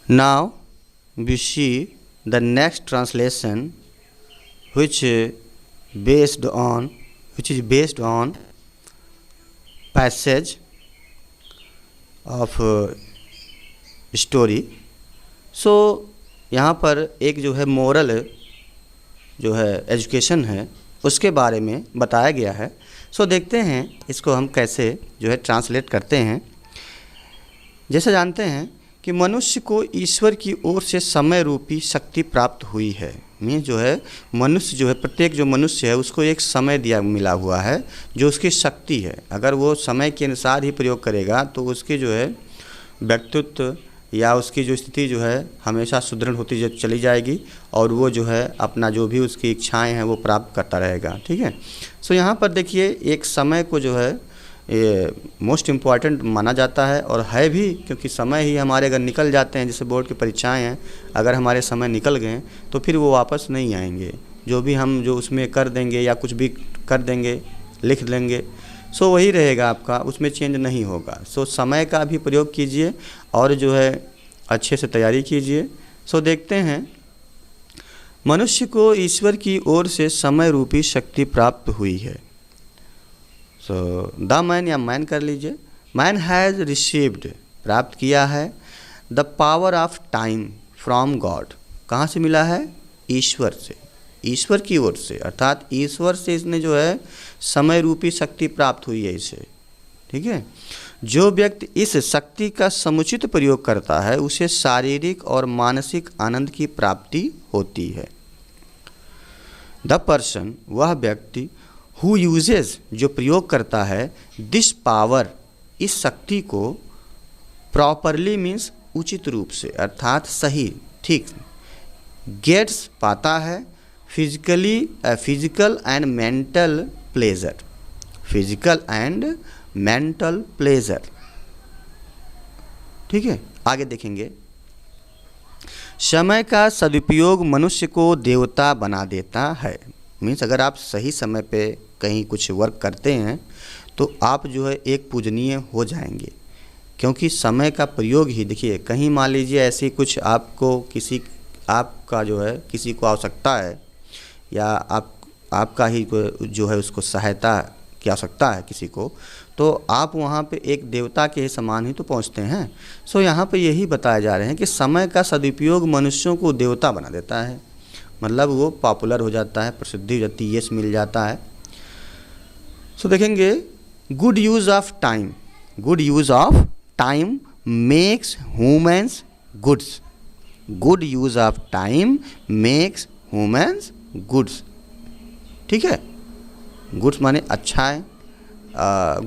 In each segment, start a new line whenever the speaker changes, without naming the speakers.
Now we see the next translation which is based on passage of story. So यहाँ पर एक जो है मोरल जो है एजुकेशन है उसके बारे में बताया गया है. सो देखते हैं इसको हम कैसे जो है ट्रांसलेट करते हैं. जैसे जानते हैं कि मनुष्य को ईश्वर की ओर से समय रूपी शक्ति प्राप्त हुई है. मीन जो है मनुष्य जो है प्रत्येक जो मनुष्य है उसको एक समय मिला हुआ है जो उसकी शक्ति है. अगर वो समय के अनुसार ही प्रयोग करेगा तो उसके जो है व्यक्तित्व या उसकी जो स्थिति जो है हमेशा सुदृढ़ होती चली जाएगी और वो जो है अपना जो भी उसकी इच्छाएं हैं वो प्राप्त करता रहेगा. ठीक है. सो यहाँ पर देखिए एक समय को जो है ये मोस्ट इम्पॉर्टेंट माना जाता है और है भी, क्योंकि समय ही हमारे अगर निकल जाते हैं, जैसे बोर्ड की परीक्षाएं हैं, अगर हमारे समय निकल गए तो फिर वो वापस नहीं आएंगे. जो भी हम जो उसमें कर देंगे या कुछ भी कर देंगे लिख लेंगे सो वही रहेगा आपका, उसमें चेंज नहीं होगा. सो समय का भी प्रयोग कीजिए और जो है अच्छे से तैयारी कीजिए. सो देखते हैं मनुष्य को ईश्वर की ओर से समय रूपी शक्ति प्राप्त हुई है. सो द मैन या मैन कर लीजिए. मैन हैज़ रिसीव्ड प्राप्त किया है the power of time from God. कहाँ से मिला है? ईश्वर से, ईश्वर की ओर से, अर्थात ईश्वर से इसने जो है समय रूपी शक्ति प्राप्त हुई है इसे. ठीक है. जो व्यक्ति इस शक्ति का समुचित प्रयोग करता है उसे शारीरिक और मानसिक आनंद की प्राप्ति होती है. द पर्सन वह व्यक्ति हु यूजेज जो प्रयोग करता है दिस पावर इस शक्ति को प्रॉपरली मीन्स उचित रूप से अर्थात सही ठीक गेट्स पाता है physical and mental pleasure. Physical and mental pleasure. ठीक है. आगे देखेंगे. समय का सदुपयोग मनुष्य को देवता बना देता है. मीन्स अगर आप सही समय पे कहीं कुछ वर्क करते हैं तो आप जो है एक पूजनीय हो जाएंगे, क्योंकि समय का प्रयोग ही देखिए कहीं मान लीजिए ऐसी कुछ आपको किसी आपका जो है किसी को आवश्यकता है या आपका ही जो है उसको सहायता की आवश्यकता है किसी को, तो आप वहाँ पे एक देवता के समान ही तो पहुँचते हैं. सो यहाँ पे यही बताया जा रहे हैं कि समय का सदुपयोग मनुष्यों को देवता बना देता है. मतलब वो पॉपुलर हो जाता है, प्रसिद्धि हो जाती है, यश मिल जाता है. सो देखेंगे good use of time. Good use of time makes humans goods. Good use of time makes humans goods. ठीक है. गुड्स माने अच्छा है.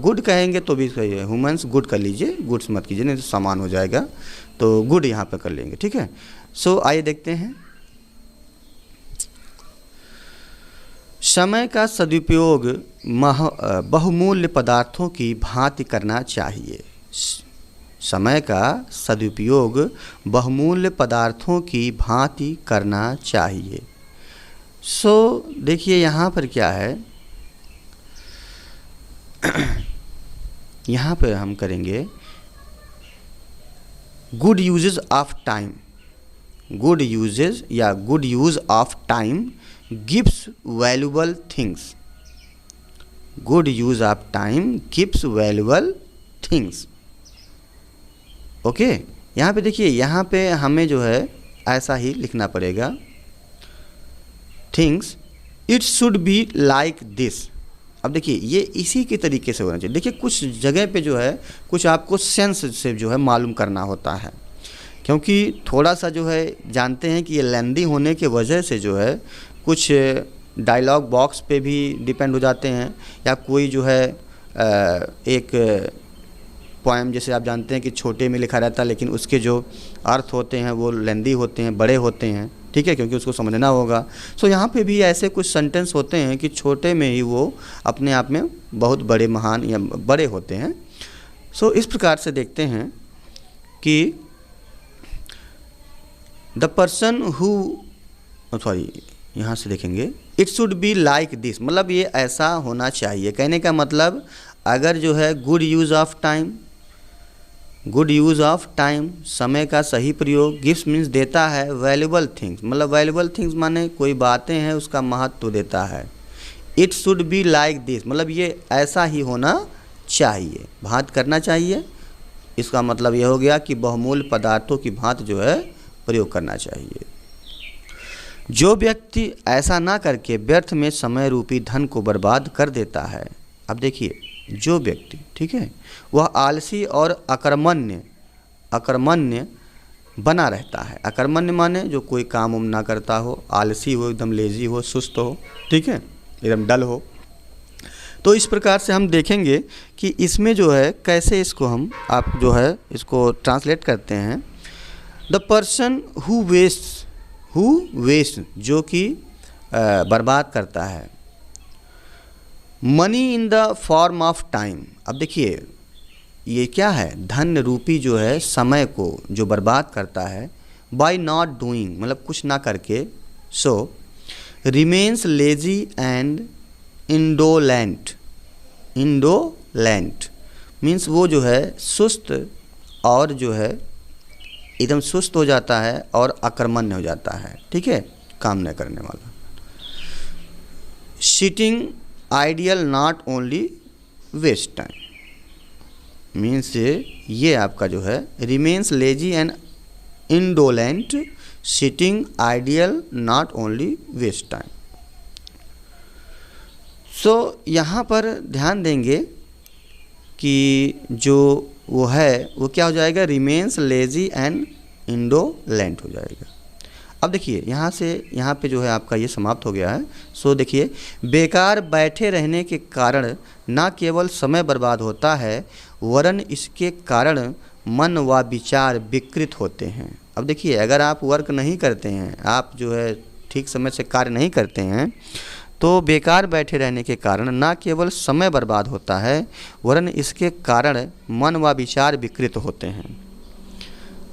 गुड कहेंगे तो भी सही है. ह्यूमन्स गुड कर लीजिए, गुड्स मत कीजिए नहीं तो समान हो जाएगा. तो गुड यहाँ पे कर लेंगे. ठीक है. सो आइए देखते हैं. समय का सदुपयोग बहुमूल्य पदार्थों की भांति करना चाहिए. समय का सदुपयोग बहुमूल्य पदार्थों की भांति करना चाहिए. सो देखिए यहाँ पर क्या है. यहाँ पर हम करेंगे good usages of time. Good usages या good use of time gives valuable things. Good use of time gives valuable things. Okay. यहाँ पे देखिए यहाँ पे हमें जो है ऐसा ही लिखना पड़ेगा. Things it should be like this. अब देखिए ये इसी के तरीके से होना चाहिए. देखिए कुछ जगह पे जो है कुछ आपको सेंस से जो है मालूम करना होता है, क्योंकि थोड़ा सा जो है जानते हैं कि ये लेंदी होने के वजह से जो है कुछ डायलॉग बॉक्स पे भी डिपेंड हो जाते हैं, या कोई जो है एक पोएम जैसे आप जानते हैं कि छोटे में लिखा रहता है लेकिन उसके जो अर्थ होते हैं वो लेंदी होते हैं, बड़े होते हैं. ठीक है, क्योंकि उसको समझना होगा. सो यहाँ पे भी ऐसे कुछ सेंटेंस होते हैं कि छोटे में ही वो अपने आप में बहुत बड़े महान या बड़े होते हैं. सो इस प्रकार से देखते हैं कि द पर्सन हु यहाँ से देखेंगे it should be like this. मतलब ये ऐसा होना चाहिए. कहने का मतलब अगर जो है good use of time, good use of time, समय का सही प्रयोग। गिफ्ट मीन्स देता है। वैल्यूबल थिंग्स, मतलब वैल्यूबल थिंग्स माने कोई बातें हैं उसका महत्व देता है। It should be like this, मतलब ये ऐसा ही होना चाहिए, भांत करना चाहिए। इसका मतलब ये हो गया कि बहुमूल्य पदार्थों की भांत जो है प्रयोग करना चाहिए। जो व्यक्ति ऐसा ना करके व्यर्थ में समय रूपी धन को बर्बाद कर देता है, अब देखिए जो व्यक्ति, ठीक है, वह आलसी और अकर्मण्य बना रहता है। अकर्मण्य माने जो कोई काम उम ना करता हो, आलसी हो, एकदम लेजी हो, सुस्त हो, ठीक है, एकदम डल हो। तो इस प्रकार से हम देखेंगे कि इसमें जो है कैसे इसको हम आप जो है इसको ट्रांसलेट करते हैं। द पर्सन हु वेस्ट, जो कि बर्बाद करता है। Money in the form of time, अब देखिए ये क्या है, धन रूपी जो है समय को जो बर्बाद करता है। बाय नॉट डूइंग, मतलब कुछ ना करके। So remains lazy and indolent means वो जो है सुस्त और जो है एकदम सुस्त हो जाता है और अकर्मण्य हो जाता है, ठीक है, काम न करने वाला। Sitting idle not only waste time means ये आपका जो है remains lazy and indolent, sitting idle not only waste time. So यहाँ पर ध्यान देंगे कि जो वो है वो क्या हो जाएगा, रिमेन्स लेजी एंड इंडोलेंट हो जाएगा। अब देखिए यहाँ से यहाँ पे जो है आपका ये समाप्त हो गया है। सो देखिए बेकार बैठे रहने के कारण न केवल समय बर्बाद होता है वरन इसके कारण मन व विचार विकृत होते हैं। अब देखिए अगर आप वर्क नहीं करते हैं, आप जो है ठीक समय से कार्य नहीं करते हैं, तो बेकार बैठे रहने के कारण न केवल समय बर्बाद होता है वरन इसके कारण मन व विचार विकृत होते हैं।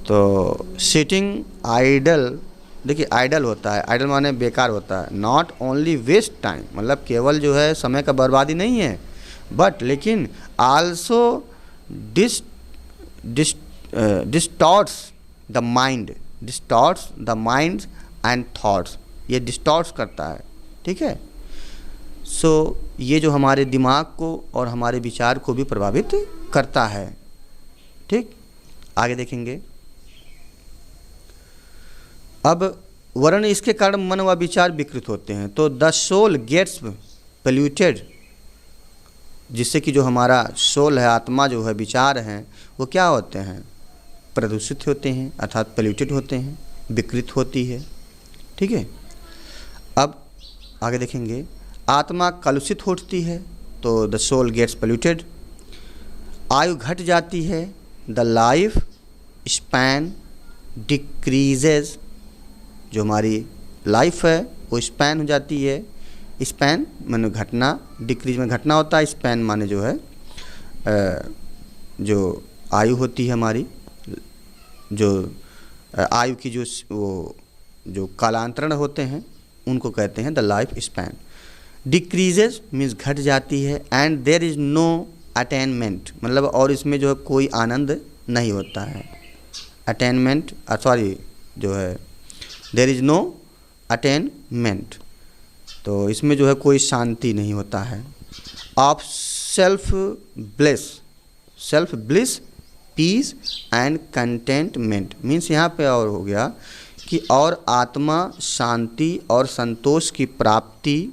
तो सिटिंग आइडल, देखिए आइडल होता है, आइडल माने बेकार होता है। नॉट ओनली वेस्ट टाइम, मतलब केवल जो है समय का बर्बादी नहीं है, बट लेकिन also distorts the mind and thoughts, ये डिस्टॉर्ट्स करता है, ठीक है। सो ये जो हमारे दिमाग को और हमारे विचार को भी प्रभावित करता है, ठीक। आगे देखेंगे। अब वरन इसके कारण मन व विचार विकृत होते हैं। तो द सोल गेट्स पोल्यूटेड, जिससे कि जो हमारा सोल है, आत्मा जो है, विचार हैं, वो क्या होते हैं, प्रदूषित होते हैं, अर्थात पोल्यूटेड होते हैं, विकृत होती है, ठीक है। अब आगे देखेंगे। आत्मा कलुषित होती है, तो द सोल गेट्स पोल्यूटेड। आयु घट जाती है, द लाइफ स्पैन डिक्रीजेज, जो हमारी लाइफ है वो स्पैन हो जाती है। स्पैन माने घटना, डिक्रीज में घटना होता है, स्पैन माने जो है जो आयु होती है हमारी, जो आयु की जो कालांतरण होते हैं उनको कहते हैं the life span. Decreases means घट जाती है। And there is no attainment, मतलब और इसमें जो है कोई आनंद नहीं होता है। अटेनमेंट सॉरी जो है देयर इज़ नो अटेनमेंट, तो इसमें जो है कोई शांति नहीं होता है। Of self bliss peace and contentment means यहाँ पे और हो गया कि और आत्मा शांति और संतोष की प्राप्ति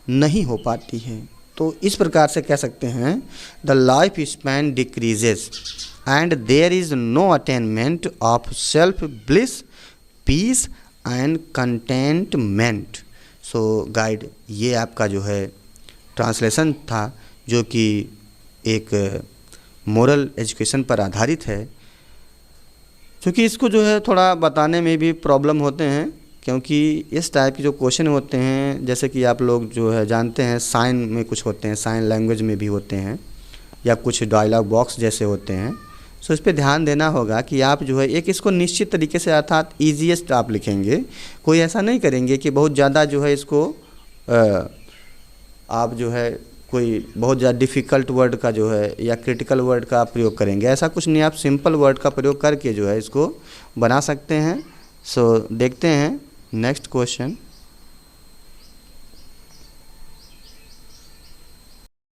नहीं हो पाती है। तो इस प्रकार से कह सकते हैं the life span decreases and there is no attainment of self bliss peace and contentment. So guide, ये आपका जो है ट्रांसलेशन था जो कि एक मोरल एजुकेशन पर आधारित है। क्योंकि इसको जो है थोड़ा बताने में भी प्रॉब्लम होते हैं, क्योंकि इस टाइप के जो क्वेश्चन होते हैं, जैसे कि आप लोग जो है जानते हैं साइन में कुछ होते हैं, साइन लैंग्वेज में भी होते हैं, या कुछ डायलॉग बॉक्स जैसे होते हैं। सो इस पे ध्यान देना होगा कि आप जो है एक इसको निश्चित तरीके से अर्थात ईजीएस्ट आप लिखेंगे। कोई ऐसा नहीं करेंगे कि बहुत ज़्यादा जो है इसको आप जो है कोई बहुत ज़्यादा डिफ़िकल्ट वर्ड का जो है या क्रिटिकल वर्ड का आप प्रयोग करेंगे, ऐसा कुछ नहीं। आप सिंपल वर्ड का प्रयोग करके जो है इसको बना सकते हैं। सो देखते हैं नेक्स्ट क्वेश्चन।